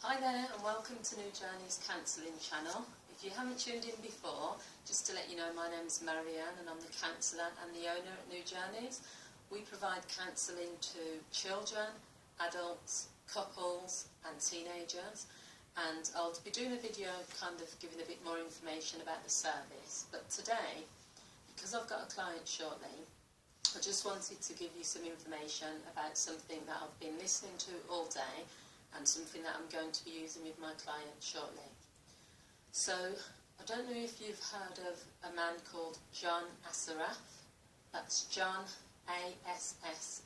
Hi there and welcome to New Journeys Counselling channel. If you haven't tuned in before, just to let you know, my name is Marianne and I'm the counsellor and the owner at New Journeys. We provide counselling to children, adults, couples and teenagers, and I'll be doing a video kind of giving a bit more information about the service. But today, because I've got a client shortly, I just wanted to give you some information about something that I've been listening to all day and something that I'm going to be using with my client shortly. So, I don't know if you've heard of a man called John Asura. That's John A-S-S-A-R-A-F.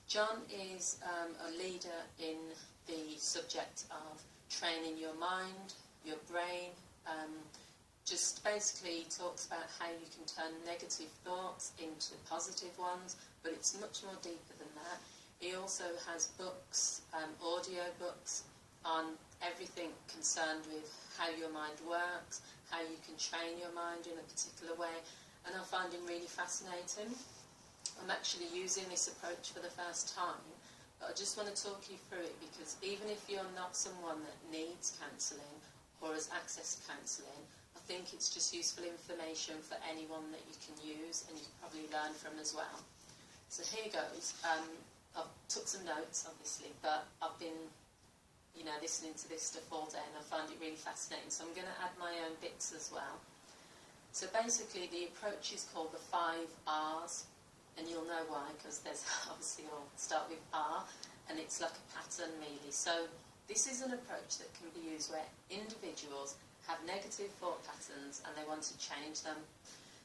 John is a leader in the subject of training your mind, your brain, just basically talks about how you can turn negative thoughts into positive ones, but it's much more deeper than that. He also has books, audio books on everything concerned with how your mind works, how you can train your mind in a particular way, and I find him really fascinating. I'm actually using this approach for the first time, but I just want to talk you through it because even if you're not someone that needs counselling or has access to counselling, I think it's just useful information for anyone that you can use and you can probably learn from as well. So here goes. I've took some notes, obviously, but I've been, listening to this stuff all day and I find it really fascinating. So I'm going to add my own bits as well. So basically, the approach is called the 5 R's, and you'll know why, because there's obviously all start with R, and it's like a pattern, really. So this is an approach that can be used where individuals have negative thought patterns and they want to change them.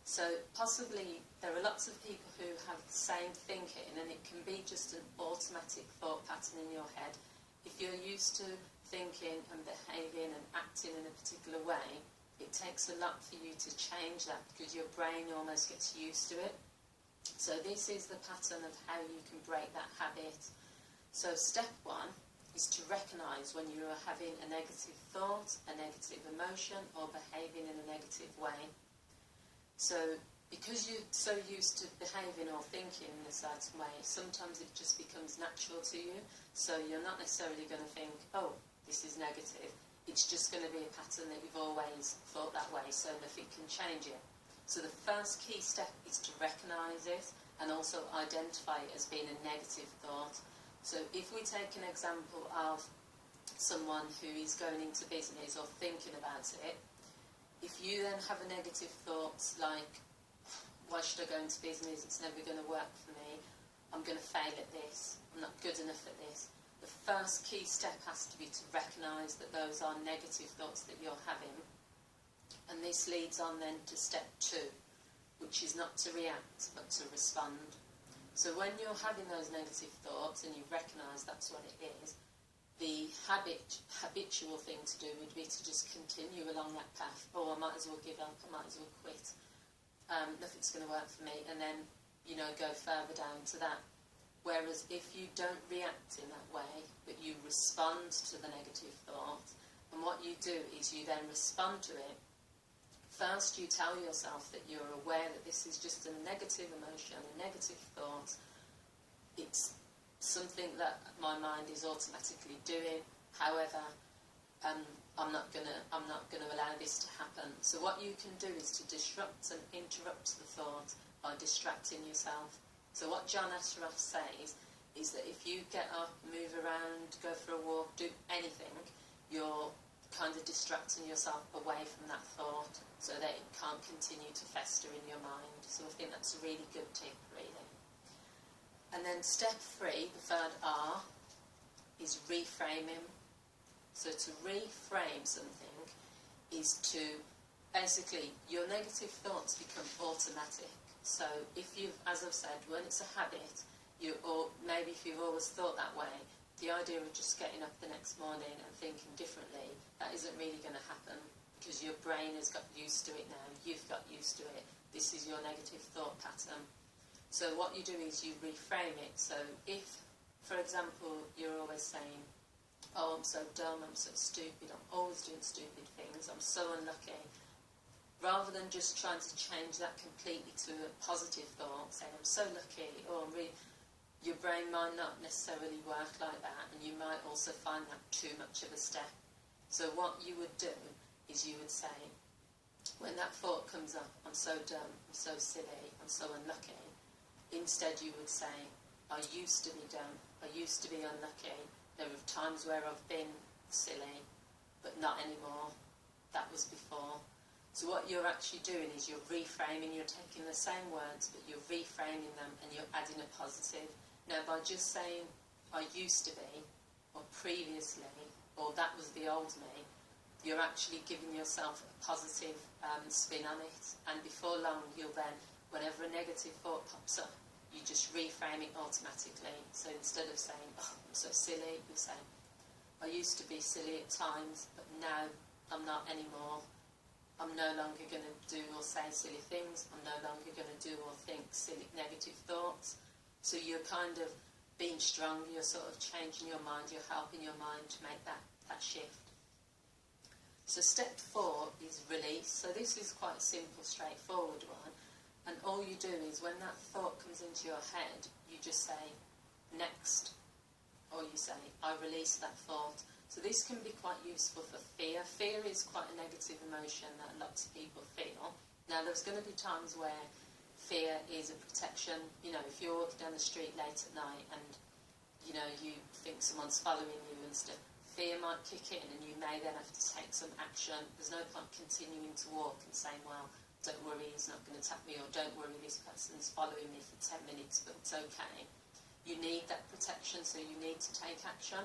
So possibly there are lots of people who have the same thinking and it can be just an automatic thought pattern in your head. If you're used to thinking and behaving and acting in a particular way, it takes a lot for you to change that because your brain almost gets used to it. So this is the pattern of how you can break that habit. So step 1 is to recognise when you are having a negative thought, a negative emotion or behaving in a negative way. So, because you're so used to behaving or thinking in a certain way, sometimes it just becomes natural to you. So you're not necessarily going to think, oh, this is negative. It's just going to be a pattern that you've always thought that way, so nothing can change it. So the first key step is to recognise it and also identify it as being a negative thought. So if we take an example of someone who is going into business or thinking about it, if you then have a negative thought like, why should I go into business, it's never going to work for me, I'm going to fail at this, I'm not good enough at this, the first key step has to be to recognise that those are negative thoughts that you're having. And this leads on then to step 2, which is not to react but to respond. So when you're having those negative thoughts and you recognise that's what it is, the habitual thing to do would be to just continue along that path. Oh, I might as well give up, I might as well quit. Nothing's going to work for me, and then, go further down to that. Whereas if you don't react in that way, but you respond to the negative thought, and what you do is you then respond to it. First, you tell yourself that you're aware that this is just a negative emotion, a negative thought. It's something that my mind is automatically doing. However, I'm not gonna allow this to happen. So what you can do is to disrupt and interrupt the thought by distracting yourself. So what John Asura says is that if you get up, move around, go for a walk, do anything, you're kind of distracting yourself away from that thought so that it can't continue to fester in your mind. So I think that's a really good tip, really. And then step 3, the 3rd R, is reframing. So to reframe something is to, basically, your negative thoughts become automatic. So if you've, as I've said, when it's a habit, or maybe if you've always thought that way, the idea of just getting up the next morning and thinking differently, that isn't really going to happen because your brain has got used to it now, you've got used to it, this is your negative thought pattern. So what you do is you reframe it. So if, for example, you're always saying, oh, I'm so dumb, I'm so stupid, I'm always doing stupid things, I'm so unlucky, rather than just trying to change that completely to a positive thought, saying I'm so lucky, or I'm really, Your brain might not necessarily work like that, and you might also find that too much of a step. So what you would do is you would say, when that thought comes up, I'm so dumb, I'm so silly, I'm so unlucky, instead you would say, I used to be dumb, I used to be unlucky, there were times where I've been silly, but not anymore, that was before. So what you're actually doing is you're reframing, you're taking the same words, but you're reframing them and you're adding a positive. Now by just saying, I used to be, or previously, or that was the old me, you're actually giving yourself a positive spin on it, and before long you'll then, whenever a negative thought pops up, you just reframe it automatically. So instead of saying, oh, I'm so silly, you'll say, I used to be silly at times, but now I'm not anymore. I'm no longer going to do or say silly things. I'm no longer going to do or think silly negative thoughts. So you're kind of being strong, you're sort of changing your mind, you're helping your mind to make that shift. So step 4 is release. So this is quite a simple, straightforward one. And all you do is when that thought comes into your head, you just say, next. Or you say, I release that thought. So this can be quite useful for fear. Fear is quite a negative emotion that lots of people feel. Now there's going to be times where fear is a protection. You know, if you're walking down the street late at night and, you know, you think someone's following you and stuff, fear might kick in and you may then have to take some action. There's no point continuing to walk and saying, well, don't worry, he's not going to tap me, or don't worry, this person's following me for 10 minutes, but it's okay. You need that protection, so you need to take action.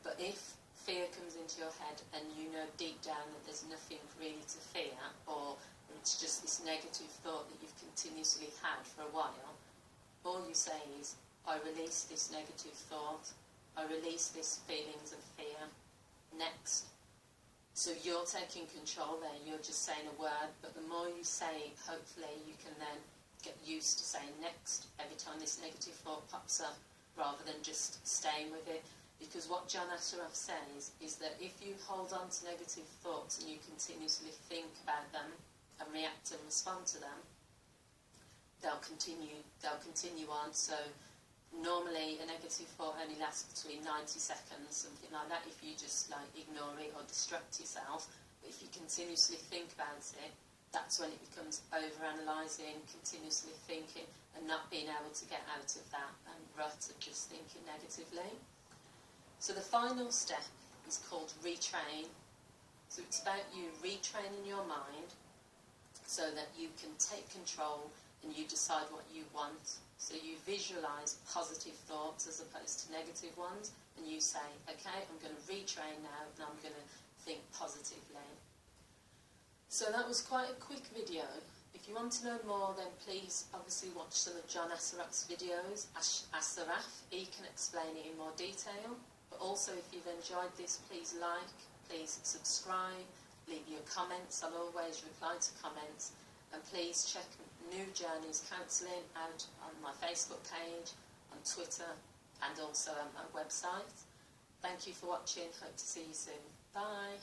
But if fear comes into your head and you know deep down that there's nothing really to fear, or it's just this negative thought that you've continuously had for a while, all you say is, I release this negative thought, I release these feelings of fear, next. So you're taking control there, you're just saying a word, but the more you say it, hopefully you can then get used to saying next every time this negative thought pops up, rather than just staying with it. Because what John Asura says is that if you hold on to negative thoughts and you continuously think about them and react and respond to them, they'll continue on. So normally a negative thought only lasts between 90 seconds, something like that, if you just like ignore it or distract yourself. But if you continuously think about it, that's when it becomes over-analysing, continuously thinking, and not being able to get out of that rut of just thinking negatively. So the final step is called retrain. So it's about you retraining your mind so that you can take control and you decide what you want. So you visualise positive thoughts as opposed to negative ones, and you say, okay, I'm going to retrain now and I'm going to think positively. So that was quite a quick video. If you want to know more, then please obviously watch some of John Asura's videos. Asaraf, he can explain it in more detail. But also, if you've enjoyed this, please like, please subscribe, leave your comments. I'll always reply to comments. And please check New Journeys Counselling out on my Facebook page, on Twitter, and also on my website. Thank you for watching. Hope to see you soon. Bye.